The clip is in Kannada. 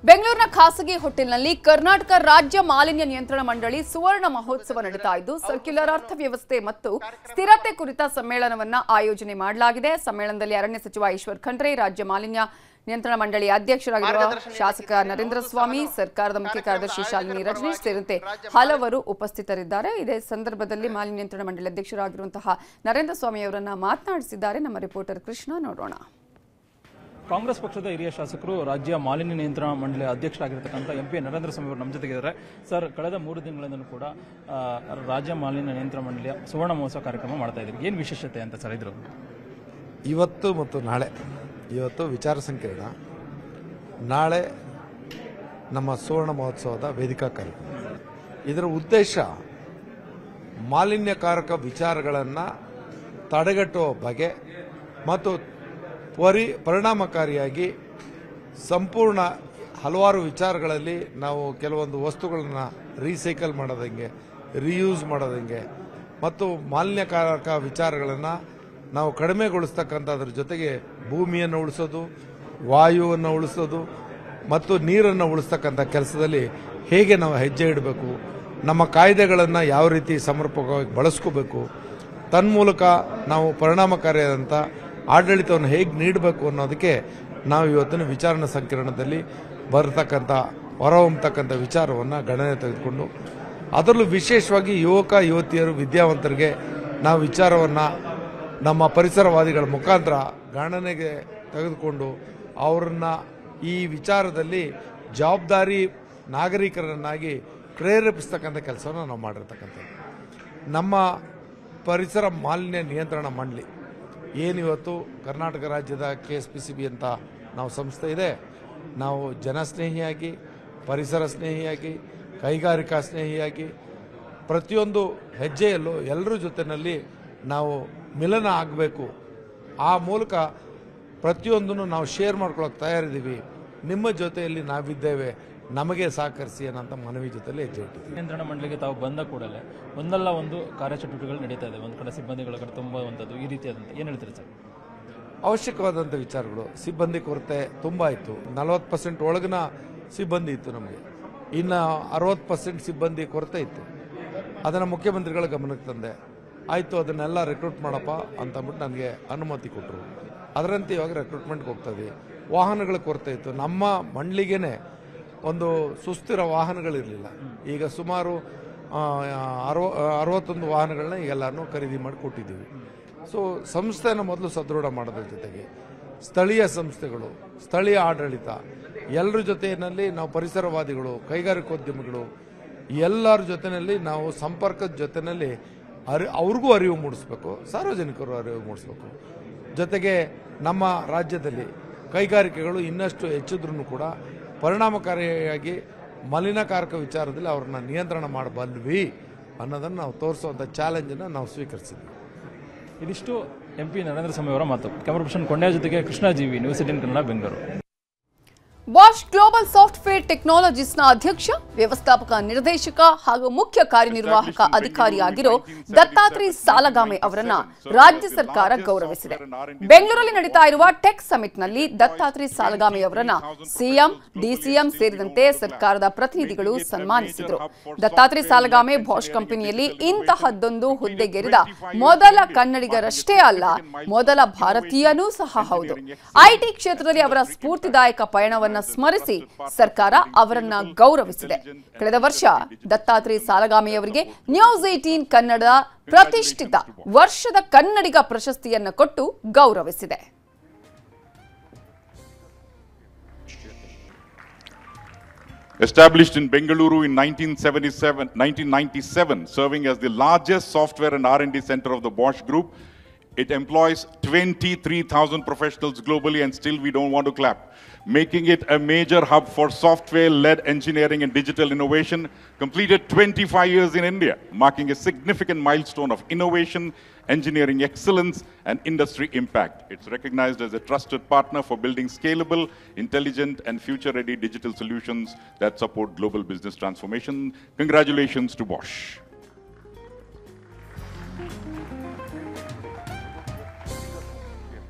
ಬೆಂಗಳೂರಿನ ಖಾಸಗಿ ಹೋಟೆಲ್ನಲ್ಲಿ ಕರ್ನಾಟಕ ರಾಜ್ಯ ಮಾಲಿನ್ಯ ನಿಯಂತ್ರಣ ಮಂಡಳಿ ಸುವರ್ಣ ಮಹೋತ್ಸವ ನಡೀತಾ ಇದ್ದು ಸರ್ಕ್ಯುಲರ್ ಅರ್ಥವ್ಯವಸ್ಥೆ ಮತ್ತು ಸ್ಥಿರತೆ ಕುರಿತ ಸಮ್ಮೇಳನವನ್ನು ಆಯೋಜನೆ ಮಾಡಲಾಗಿದೆ. ಸಮ್ಮೇಳನದಲ್ಲಿ ಅರಣ್ಯ ಸಚಿವ ಈಶ್ವರ್ ಖಂಡ್ರೆ, ರಾಜ್ಯ ಮಾಲಿನ್ಯ ನಿಯಂತ್ರಣ ಮಂಡಳಿ ಅಧ್ಯಕ್ಷರಾಗಿರುವ ಶಾಸಕ ನರೇಂದ್ರ ಸ್ವಾಮಿ, ಸರ್ಕಾರದ ಮುಖ್ಯ ಕಾರ್ಯದರ್ಶಿ ಶಾಲಿನಿ ರಜನೀಶ್ ಸೇರಿದಂತೆ ಹಲವರು ಉಪಸ್ಥಿತರಿದ್ದಾರೆ. ಇದೇ ಸಂದರ್ಭದಲ್ಲಿ ಮಾಲಿನ್ಯ ನಿಯಂತ್ರಣ ಮಂಡಳಿ ಅಧ್ಯಕ್ಷರಾಗಿರುವಂತಹ ನರೇಂದ್ರ ಸ್ವಾಮಿ ಅವರನ್ನ ಮಾತನಾಡಿಸಿದ್ದಾರೆ ನಮ್ಮ ರಿಪೋರ್ಟರ್ ಕೃಷ್ಣ. ನೋಡೋಣ. ಕಾಂಗ್ರೆಸ್ ಪಕ್ಷದ ಹಿರಿಯ ಶಾಸಕರು, ರಾಜ್ಯ ಮಾಲಿನ್ಯ ನಿಯಂತ್ರಣ ಮಂಡಳಿ ಅಧ್ಯಕ್ಷರಾಗಿರ್ತಕ್ಕಂಥ ಎಂಪಿ ನರೇಂದ್ರ ಸ್ವಾಮಿ ಅವರು ನಮ್ಮ ಜೊತೆಗಿದ್ದಾರೆ. ಸರ್, ಕಳೆದ 3 ದಿನಗಳಿಂದಲೂ ಕೂಡ ರಾಜ್ಯ ಮಾಲಿನ್ಯ ನಿಯಂತ್ರಣ ಮಂಡಳಿಯ ಸುವರ್ಣ ಮಹೋತ್ಸವ ಕಾರ್ಯಕ್ರಮ ಮಾಡ್ತಾ ಇದ್ದೀರಿ. ಏನು ವಿಶೇಷತೆ ಅಂತ ಸರ್ ಇದ್ರು? ಇವತ್ತು ಮತ್ತು ನಾಳೆ, ಇವತ್ತು ವಿಚಾರ ಸಂಕಿರಣ, ನಾಳೆ ನಮ್ಮ ಸುವರ್ಣ ಮಹೋತ್ಸವದ ವೇದಿಕಾ ಕಾರ್ಯಕ್ರಮ. ಇದರ ಉದ್ದೇಶ ಮಾಲಿನ್ಯಕಾರಕ ವಿಚಾರಗಳನ್ನು ತಡೆಗಟ್ಟುವ ಬಗೆ ಮತ್ತು ಪರಿಣಾಮಕಾರಿಯಾಗಿ ಸಂಪೂರ್ಣ ಹಲವಾರು ವಿಚಾರಗಳಲ್ಲಿ ನಾವು ಕೆಲವೊಂದು ವಸ್ತುಗಳನ್ನು ರೀಸೈಕಲ್ ಮಾಡೋದಂಗೆ, ರೀಯೂಸ್ ಮಾಡೋದಂಗೆ ಮತ್ತು ಮಾಲಿನ್ಯಕಾರಕ ವಿಚಾರಗಳನ್ನು ನಾವು ಕಡಿಮೆಗೊಳಿಸ್ತಕ್ಕಂಥದ್ರ ಜೊತೆಗೆ ಭೂಮಿಯನ್ನು ಉಳಿಸೋದು, ವಾಯುವನ್ನು ಉಳಿಸೋದು ಮತ್ತು ನೀರನ್ನು ಉಳಿಸ್ತಕ್ಕಂಥ ಕೆಲಸದಲ್ಲಿ ಹೇಗೆ ನಾವು ಹೆಜ್ಜೆ ಇಡಬೇಕು, ನಮ್ಮ ಕಾಯ್ದೆಗಳನ್ನು ಯಾವ ರೀತಿ ಸಮರ್ಪಕವಾಗಿ ಬಳಸ್ಕೋಬೇಕು, ತನ್ಮೂಲಕ ನಾವು ಪರಿಣಾಮಕಾರಿಯಾದಂಥ ಆಡಳಿತವನ್ನು ಹೇಗೆ ನೀಡಬೇಕು ಅನ್ನೋದಕ್ಕೆ ನಾವು ಇವತ್ತಿನ ವಿಚಾರಣಾ ಸಂಕಿರಣದಲ್ಲಿ ಬರತಕ್ಕಂಥ ಹೊರಹೊಮ್ಮತಕ್ಕಂಥ ವಿಚಾರವನ್ನು ಗಣನೆ ತೆಗೆದುಕೊಂಡು, ಅದರಲ್ಲೂ ವಿಶೇಷವಾಗಿ ಯುವಕ ಯುವತಿಯರು, ವಿದ್ಯಾವಂತರಿಗೆ ನಾವು ವಿಚಾರವನ್ನು ನಮ್ಮ ಪರಿಸರವಾದಿಗಳ ಮುಖಾಂತರ ಗಣನೆಗೆ ತೆಗೆದುಕೊಂಡು ಅವರನ್ನು ಈ ವಿಚಾರದಲ್ಲಿ ಜವಾಬ್ದಾರಿ ನಾಗರಿಕರನ್ನಾಗಿ ಪ್ರೇರೇಪಿಸ್ತಕ್ಕಂಥ ಕೆಲಸವನ್ನು ನಾವು ಮಾಡಿರ್ತಕ್ಕಂಥದ್ದು. ನಮ್ಮ ಪರಿಸರ ಮಾಲಿನ್ಯ ನಿಯಂತ್ರಣ ಮಂಡಳಿ ಏನಿವತ್ತು ಕರ್ನಾಟಕ ರಾಜ್ಯದ KSPCB ಅಂತ ನಾವು ಸಂಸ್ಥೆ ಇದೆ, ನಾವು ಜನಸ್ನೇಹಿಯಾಗಿ, ಪರಿಸರ ಸ್ನೇಹಿಯಾಗಿ, ಕೈಗಾರಿಕಾ ಸ್ನೇಹಿಯಾಗಿ ಪ್ರತಿಯೊಂದು ಹೆಜ್ಜೆಯಲ್ಲೂ ಎಲ್ಲರ ಜೊತೆಯಲ್ಲಿ ನಾವು ಮಿಲನ ಆಗಬೇಕು. ಆ ಮೂಲಕ ಪ್ರತಿಯೊಂದನ್ನು ನಾವು ಶೇರ್ ಮಾಡ್ಕೊಳ್ಳೋಕೆ ತಯಾರಿದ್ದೀವಿ. ನಿಮ್ಮ ಜೊತೆಯಲ್ಲಿ ನಾವಿದ್ದೇವೆ, ನಮಗೆ ಸಹಕರಿಸಿ ಅನ್ನೋಂಥ ಮನವಿ ಜೊತೆಲಿ ಹೆಜ್ಜೆ ಇಟ್ಟಿದ್ದೀವಿ. ನಿಯಂತ್ರಣ ಮಂಡಳಿಗೆ ತಾವು ಬಂದ ಕೂಡಲೇ ಒಂದಲ್ಲ ಒಂದು ಕಾರ್ಯಚಟುವಟಿಕೆಗಳು ನಡೀತಾ ಇದೆ. ಒಂದು ಕಡೆ ಸಿಬ್ಬಂದಿಗಳ ಕಡೆ ತುಂಬುವಂಥದ್ದು, ಈ ರೀತಿಯಾದಂಥ ಏನು ಹೇಳ್ತೀರಿ ಸರ್? ಅವಶ್ಯಕವಾದಂಥ ವಿಚಾರಗಳು, ಸಿಬ್ಬಂದಿ ಕೊರತೆ ತುಂಬ ಇತ್ತು. 40% ಒಳಗಿನ ಸಿಬ್ಬಂದಿ ಇತ್ತು ನಮಗೆ, ಇನ್ನು 60% ಸಿಬ್ಬಂದಿ ಕೊರತೆ ಇತ್ತು. ಅದನ್ನು ಮುಖ್ಯಮಂತ್ರಿಗಳ ಗಮನಕ್ಕೆ ತಂದೆ. ಆಯಿತು, ಅದನ್ನೆಲ್ಲ ರಿಕ್ರೂಟ್ ಮಾಡಪ್ಪ ಅಂತಂದ್ಬಿಟ್ಟು ನನಗೆ ಅನುಮತಿ ಕೊಟ್ಟರು. ಅದರಂತೆ ಇವಾಗ ರಿಕ್ರೂಟ್ಮೆಂಟ್ಗೆ ಹೋಗ್ತಾ ಇದ್ವಿ. ವಾಹನಗಳ ಕೊರತೆ ಇತ್ತು. ನಮ್ಮ ಮಂಡಳಿಗೇನೆ ಒಂದು ಸುಸ್ಥಿರ ವಾಹನಗಳಿರಲಿಲ್ಲ. ಈಗ ಸುಮಾರು 61 ವಾಹನಗಳನ್ನ ಈಗೆಲ್ಲನೂ ಖರೀದಿ ಮಾಡಿ ಕೊಟ್ಟಿದ್ದೀವಿ. ಸೊ ಸಂಸ್ಥೆಯನ್ನು ಮೊದಲು ಸದೃಢ ಮಾಡೋದ್ರ ಜೊತೆಗೆ ಸ್ಥಳೀಯ ಸಂಸ್ಥೆಗಳು, ಸ್ಥಳೀಯ ಆಡಳಿತ ಎಲ್ಲರ ಜೊತೆಯಲ್ಲಿ ನಾವು ಪರಿಸರವಾದಿಗಳು, ಕೈಗಾರಿಕೋದ್ಯಮಿಗಳು ಎಲ್ಲರ ಜೊತೆಯಲ್ಲಿ ನಾವು ಸಂಪರ್ಕದ ಜೊತೆಯಲ್ಲಿ ಅವ್ರಿಗೂ ಅರಿವು ಮೂಡಿಸ್ಬೇಕು, ಸಾರ್ವಜನಿಕರು ಅರಿವು ಮೂಡಿಸ್ಬೇಕು. ಜೊತೆಗೆ ನಮ್ಮ ರಾಜ್ಯದಲ್ಲಿ ಕೈಗಾರಿಕೆಗಳು ಇನ್ನಷ್ಟು ಹೆಚ್ಚಿದ್ರೂ ಕೂಡ ಪರಿಣಾಮಕಾರಿಯಾಗಿ ಮಲಿನಕಾರಕ ವಿಚಾರದಲ್ಲಿ ಅವ್ರನ್ನ ನಿಯಂತ್ರಣ ಮಾಡಬಲ್ವಿ ಅನ್ನೋದನ್ನು ನಾವು ತೋರಿಸುವಂಥ ಚಾಲೆಂಜನ್ನು ನಾವು ಸ್ವೀಕರಿಸಿದ್ವಿ. ಇದಿಷ್ಟು MP ನರೇಂದ್ರ ಸ್ವಾಮಿ ಅವರ ಮಾತು. ಕ್ಯಾಮರಾ ಪರ್ಸನ್ ಕೊಂಡ್ಯ ಜೊತೆಗೆ Krishna Jeevi, news 18 Kannada, Bengaluru. Bosch Global Software ಟೆಕ್ನಾಲಜೀಸ್ನ ಅಧ್ಯಕ್ಷ, ವ್ಯವಸ್ಥಾಪಕ ನಿರ್ದೇಶಕ ಹಾಗೂ ಮುಖ್ಯ ಕಾರ್ಯನಿರ್ವಾಹಕ ಅಧಿಕಾರಿಯಾಗಿರೋ ದತ್ತಾತ್ರಿ ಸಾಲಗಾಮೆ ಅವರನ್ನ ರಾಜ್ಯ ಸರ್ಕಾರ ಗೌರವಿಸಿದೆ. ಬೆಂಗಳೂರಲ್ಲಿ ನಡೀತಾ ಇರುವ ಟೆಕ್ ಸಮಿಟ್ನಲ್ಲಿ ದತ್ತಾತ್ರಿ ಸಾಲಗಾಮೆ ಅವರನ್ನ ಸಿಎಂ, DCM ಸೇರಿದಂತೆ ಸರ್ಕಾರದ ಪ್ರತಿನಿಧಿಗಳು ಸನ್ಮಾನಿಸಿದರು. ದತ್ತಾತ್ರಿ ಸಾಲಗಾಮೆ ಬಾಷ್ ಕಂಪನಿಯಲ್ಲಿ ಇಂತಹದ್ದೊಂದು ಹುದ್ದೆಗೇರಿದ ಮೊದಲ ಕನ್ನಡಿಗರಷ್ಟೇ ಅಲ್ಲ, ಮೊದಲ ಭಾರತೀಯನೂ ಸಹ ಹೌದು. IT ಕ್ಷೇತ್ರದಲ್ಲಿ ಅವರ ಸ್ಫೂರ್ತಿದಾಯಕ ಪಯಣವನ್ನು ಸ್ಮರಿಸಿ ಸರ್ಕಾರ ಅವರನ್ನ ಗೌರವಿಸಿದೆ. ಕಳೆದ ವರ್ಷ ದತ್ತಾತ್ರಿ ಸಾಲಗಾಮೆಯವರಿಗೆ ನ್ಯೂಸ್ 18 ಕನ್ನಡ ಪ್ರತಿಷ್ಠಿತ ವರ್ಷದ ಕನ್ನಡಿಗ ಪ್ರಶಸ್ತಿಯನ್ನು ಕೊಟ್ಟು ಗೌರವಿಸಿದೆ. Established in Bengaluru in 1997, serving as the largest software and R&D center of the Bosch Group, it employs 23,000 professionals globally, and still we don't want to clap. Making it a major hub for software-led engineering and digital innovation, completed 25 years in India, marking a significant milestone of innovation, engineering excellence, and industry impact. It's recognized as a trusted partner for building scalable, intelligent, and future-ready digital solutions that support global business transformation. Congratulations to Bosch.